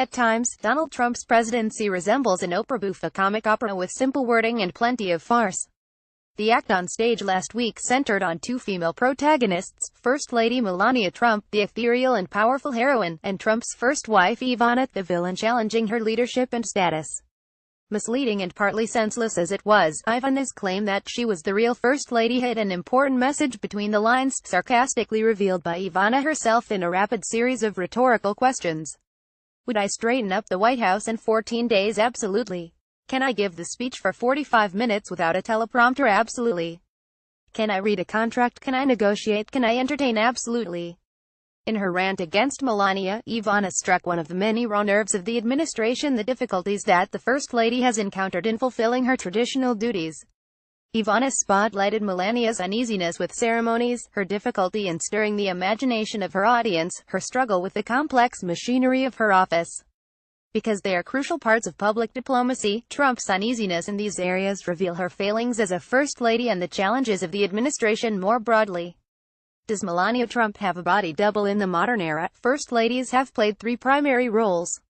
At times, Donald Trump's presidency resembles an opera bouffe, a comic opera with simple wording and plenty of farce. The act on stage last week centered on two female protagonists, First Lady Melania Trump, the ethereal and powerful heroine, and Trump's first wife Ivana, the villain challenging her leadership and status. Misleading and partly senseless as it was, Ivana's claim that she was the real First Lady hid an important message between the lines, sarcastically revealed by Ivana herself in a rapid series of rhetorical questions. Would I straighten up the White House in 14 days? Absolutely. Can I give the speech for 45 minutes without a teleprompter? Absolutely. Can I read a contract? Can I negotiate? Can I entertain? Absolutely. In her rant against Melania, Ivana struck one of the many raw nerves of the administration: the difficulties that the First Lady has encountered in fulfilling her traditional duties. Ivana spotlighted Melania's uneasiness with ceremonies, her difficulty in stirring the imagination of her audience, her struggle with the complex machinery of her office. Because they are crucial parts of public diplomacy, Trump's uneasiness in these areas reveal her failings as a First Lady and the challenges of the administration more broadly. Does Melania Trump have a body double in the modern era? First Ladies have played three primary roles.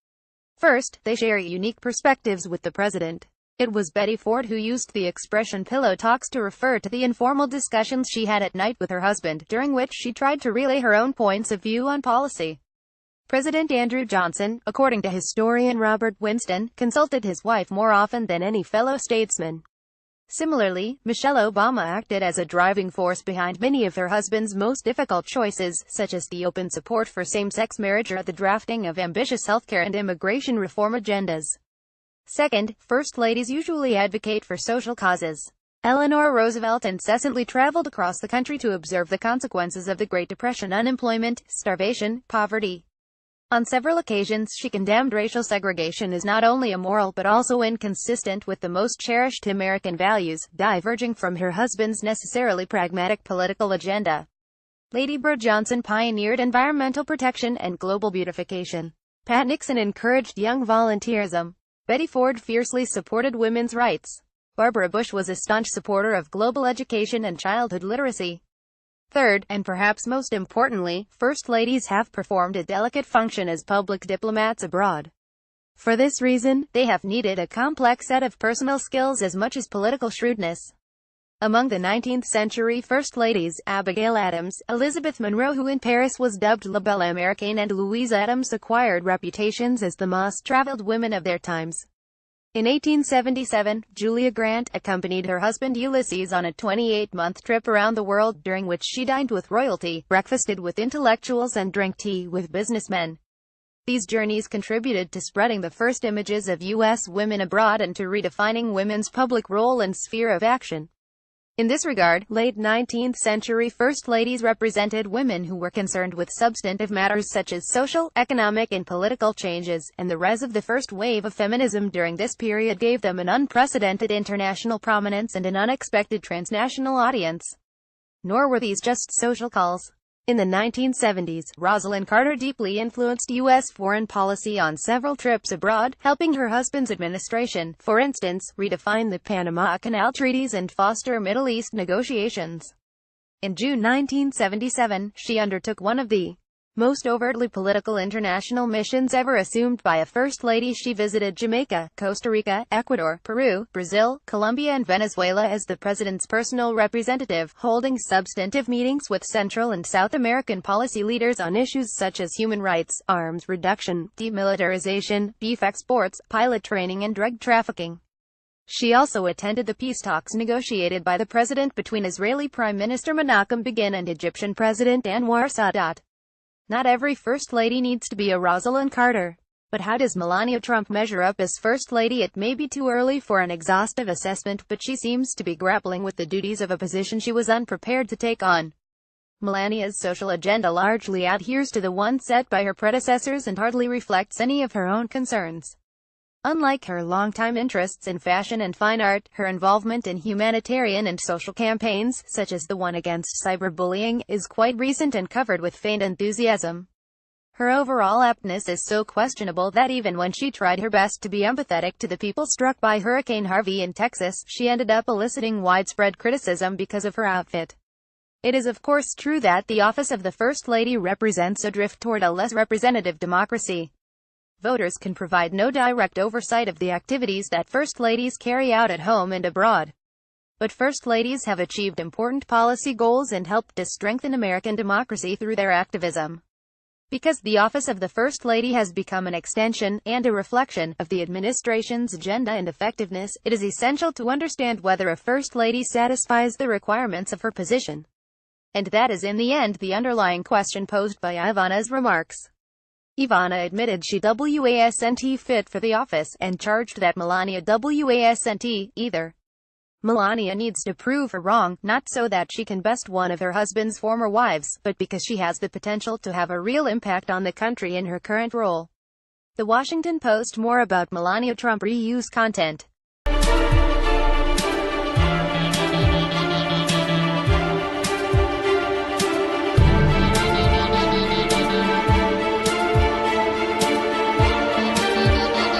First, they share unique perspectives with the president. It was Betty Ford who used the expression pillow talks to refer to the informal discussions she had at night with her husband, during which she tried to relay her own points of view on policy. President Andrew Johnson, according to historian Robert Winston, consulted his wife more often than any fellow statesman. Similarly, Michelle Obama acted as a driving force behind many of her husband's most difficult choices, such as the open support for same-sex marriage or the drafting of ambitious healthcare and immigration reform agendas. Second, First Ladies usually advocate for social causes. Eleanor Roosevelt incessantly traveled across the country to observe the consequences of the Great Depression: unemployment, starvation, poverty. On several occasions she condemned racial segregation as not only immoral but also inconsistent with the most cherished American values, diverging from her husband's necessarily pragmatic political agenda. Lady Bird Johnson pioneered environmental protection and global beautification. Pat Nixon encouraged young volunteerism. Betty Ford fiercely supported women's rights. Barbara Bush was a staunch supporter of global education and childhood literacy. Third, and perhaps most importantly, First Ladies have performed a delicate function as public diplomats abroad. For this reason, they have needed a complex set of personal skills as much as political shrewdness. Among the 19th century First Ladies, Abigail Adams, Elizabeth Monroe, who in Paris was dubbed La Belle Américaine, and Louise Adams acquired reputations as the most traveled women of their times. In 1877, Julia Grant accompanied her husband Ulysses on a 28-month trip around the world, during which she dined with royalty, breakfasted with intellectuals and drank tea with businessmen. These journeys contributed to spreading the first images of U.S. women abroad and to redefining women's public role and sphere of action. In this regard, late 19th century First Ladies represented women who were concerned with substantive matters such as social, economic and political changes, and the rise of the first wave of feminism during this period gave them an unprecedented international prominence and an unexpected transnational audience. Nor were these just social calls. In the 1970s, Rosalind Carter deeply influenced U.S. foreign policy on several trips abroad, helping her husband's administration, for instance, redefine the Panama Canal treaties and foster Middle East negotiations. In June 1977, she undertook one of the most overtly political international missions ever assumed by a First Lady. She visited Jamaica, Costa Rica, Ecuador, Peru, Brazil, Colombia and Venezuela as the president's personal representative, holding substantive meetings with Central and South American policy leaders on issues such as human rights, arms reduction, demilitarization, beef exports, pilot training and drug trafficking. She also attended the peace talks negotiated by the president between Israeli Prime Minister Menachem Begin and Egyptian President Anwar Sadat. Not every First Lady needs to be a Rosalind Carter. But how does Melania Trump measure up as First Lady? It may be too early for an exhaustive assessment, but she seems to be grappling with the duties of a position she was unprepared to take on. Melania's social agenda largely adheres to the one set by her predecessors and hardly reflects any of her own concerns. Unlike her longtime interests in fashion and fine art, her involvement in humanitarian and social campaigns, such as the one against cyberbullying, is quite recent and covered with feigned enthusiasm. Her overall aptness is so questionable that even when she tried her best to be empathetic to the people struck by Hurricane Harvey in Texas, she ended up eliciting widespread criticism because of her outfit. It is of course true that the office of the First Lady represents a drift toward a less representative democracy. Voters can provide no direct oversight of the activities that First Ladies carry out at home and abroad. But First Ladies have achieved important policy goals and helped to strengthen American democracy through their activism. Because the office of the First Lady has become an extension, and a reflection, of the administration's agenda and effectiveness, it is essential to understand whether a First Lady satisfies the requirements of her position. And that is in the end the underlying question posed by Ivana's remarks. Ivana admitted she wasn't fit for the office, and charged that Melania wasn't either. Melania needs to prove her wrong, not so that she can best one of her husband's former wives, but because she has the potential to have a real impact on the country in her current role. The Washington Post. More about Melania Trump reuse content.